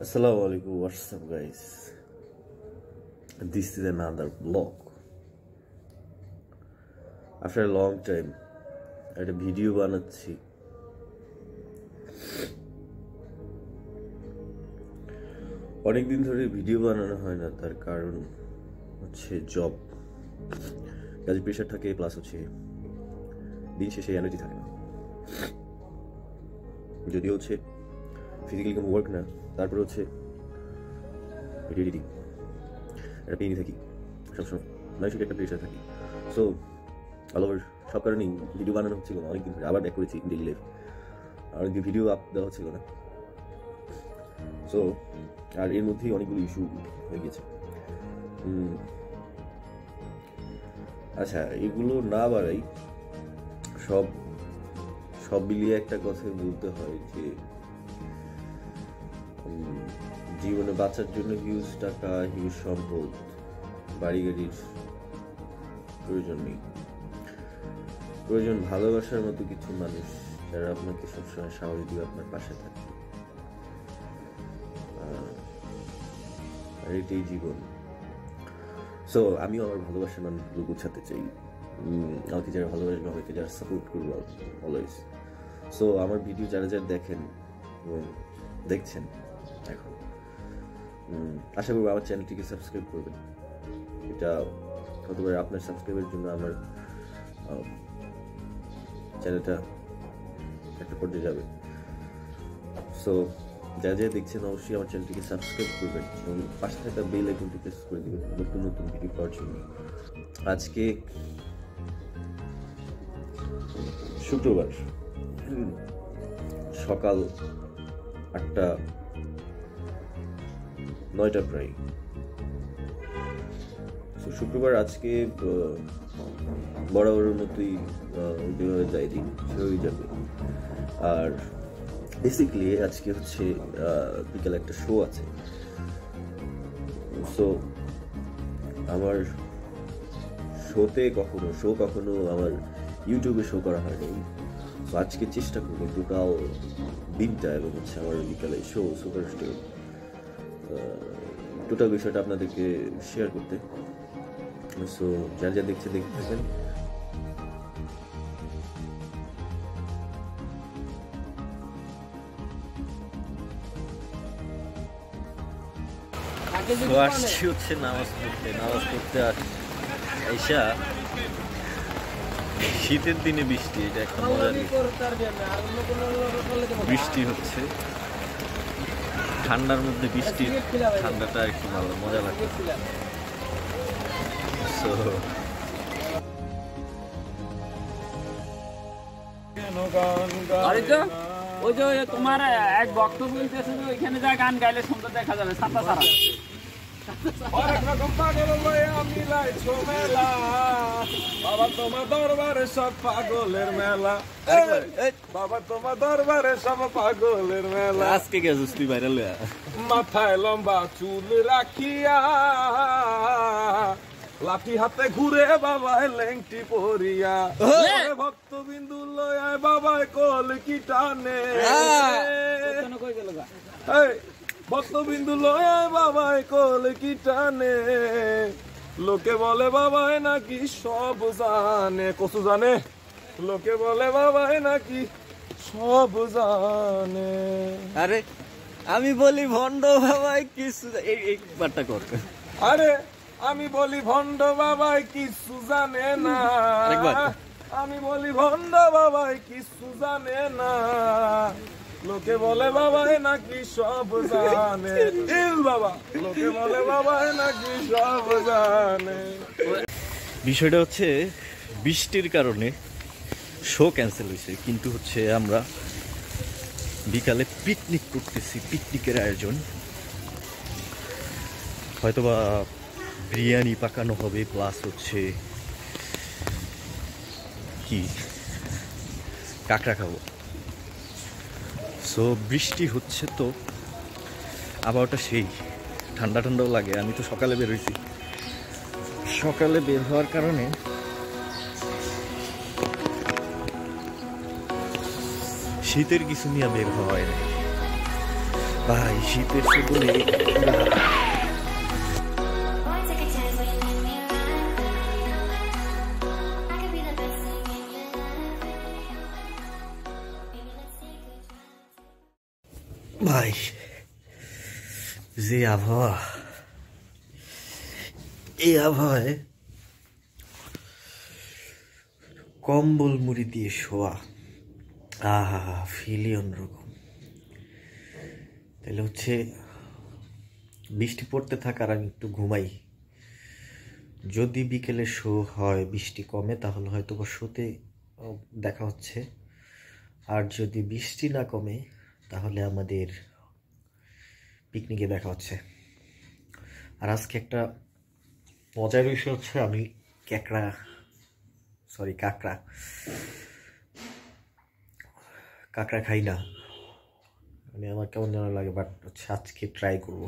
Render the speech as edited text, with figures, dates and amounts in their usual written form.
Assalamualaikum, what's up guys? This is another vlog. After a long time, একটা video বানাচ্ছি। অনেকদিন ধরে video বানানো হয় না, তার কারণ হচ্ছে জব, কাজের প্রেশার থাকে, প্লাস হচ্ছে দিন শেষে এনার্জি থাকে না। যদিও হচ্ছে ফিজিক্যালি কোনো ওয়ার্ক না, তারপরে হচ্ছে ভিডিও এডিটিং একটা পেয়ে থাকি সবসময়, মানসিক একটা প্রেশার থাকি। সো অল ওভার সব কারণেই ভিডিও বানানো হচ্ছিল না অনেকদিন ধরে। আবার ব্যাক করেছি ডেইলি লাইফ, আর অনেকদিন ভিডিও আপ দেওয়া হচ্ছিল না। সো আর এর মধ্যেই অনেকগুলো ইস্যু হয়ে গেছে। আচ্ছা, এগুলো না বাড়াই, সব মিলিয়ে একটা কথা বলতে হয় যে জীবনে বাঁচার জন্য হিউজ টাকা, হিউজ সম্পদ, বাড়ি গাড়ির প্রয়োজন নেই। প্রয়োজন ভালোবাসার মতো কিছু মানুষ, যারা আপনাকে সবসময় সাহস দিয়ে আপনার পাশে থাকে। আর এটাই জীবন। সো আমিও আমার ভালোবাসার মানুষগুলো গোছাতে চাই। আমাকে যারা ভালোবাসবে, আমাকে যারা সাপোর্ট করবে অলওয়েজ। সো আমার ভিডিও যারা দেখেন এবং দেখছেন এখন, আশা করবো আমার চ্যানেলটিকে সাবস্ক্রাইব করবেন। এটা হতে পারে আপনার সাবস্ক্রাইবের জন্য আমার চ্যানেলটা একটা পর্যায়ে যাবে। সো যা দেখছেন অবশ্যই আমার চ্যানেলটিকে সাবস্ক্রাইব করবেন এবং পাশে থাকা বেল আইকনটি প্রেস করে দেবেন নতুন নতুন ভিডিও পাওয়ার জন্য। আজকে শুক্রবার, সকাল 8টা 9টা প্রায়। শুক্রবার আজকে বরাবরের মতোই যেভাবে যাই দিন সেভাবেই যাবে। আর বেসিক্যালি আজকে হচ্ছে বিকালে একটা শো আছে। সো আমার কখনো আমার ইউটিউবে শো করা হয়নি। তো আজকে চেষ্টা করবো টোটাল দিনটা এবং হচ্ছে আমার বিকালে শো সুপারস্টার টোটাল বিষয়টা আপনাদেরকে শেয়ার করতে। সো যা দেখতে থাকেন। আসছি হচ্ছে নামাজ পড়তে আইসা, শীতের দিনে বৃষ্টি, এটা একটা মজা নেই। বৃষ্টি হচ্ছে, ঠান্ডার মধ্যে বৃষ্টি, ঠান্ডাটা একটু ভালো মজা লাগে। ওই যে তোমার এক বক্তব্য বলতেছে যে ওইখানে যা গান গাইলে সুন্দর দেখা যাবে ছাতা ছাড়া। বাবা তোমার দরবারে সব পাগলের মেলা, বাবা তোমার দরবারে সব পাগলের মেলা। আজকে গেছিস তুই ভাইরাল, মাথায় লম্বা চুল রাখিয়া, লাঠি হাতে ঘুরে বাবায় লেংটি পরিয়া, ভক্তবিন্দু লয় বাবায় কল কি টানে, ভক্তবিন্দু লয় বাবায় কল কি টানে। লোকে বলে বাবায় নাকি সব জানে, কসু জানে, লোকে বলে বাবায় নাকি সব জানে। আরে আমি বলি ভণ্ড বাবাই কিছু, এই বার্তা কর। আরে আমি বলি ভণ্ড বাবাই কিছু জানে না, আমি বলি ভণ্ড বাবাই কিছু জানে না, লোকে বলে বাবাই নাকি সব জানে। বাবা লোকে বলে বাবাই নাকি সব জানে। বিষয়টা হচ্ছে বৃষ্টির কারণে শো ক্যান্সেল হয়েছে, কিন্তু হচ্ছে আমরা বিকালে পিকনিক করতেছি, পিকনিকের আয়োজন। হয়তোবা বিরিয়ানি পাকানো হবে, প্লাস হচ্ছে কি কাঁকড়া খাবো। সো বৃষ্টি হচ্ছে, তো আবহাওয়াটা সেই ঠান্ডাও লাগে। আমি তো সকালে বের হয়েছি, সকালে বের হওয়ার কারণে শীতের কিছু নিয়ে বের হওয়া হয় না। ভাই শীতের সবুরে ভাই যে আবহাওয়া, এই আবহাওয়ায় কম্বল মুড়ি দিয়ে শোয়া, আহা ফিলই অন্যরকম। তাহলে হচ্ছে বৃষ্টি পড়তে থাকার আমি একটু ঘুমাই, যদি বিকেলে শো হয় বৃষ্টি কমে তাহলে হয়তো বা শোতে দেখা হচ্ছে, আর যদি বৃষ্টি না কমে তাহলে আমাদের পিকনিকে দেখা হচ্ছে। আর আজকে একটা মজার বিষয় হচ্ছে আমি কাঁকড়া খাই না, মানে আমার কেমন যেন লাগে, বাট হচ্ছে আজকে ট্রাই করবো।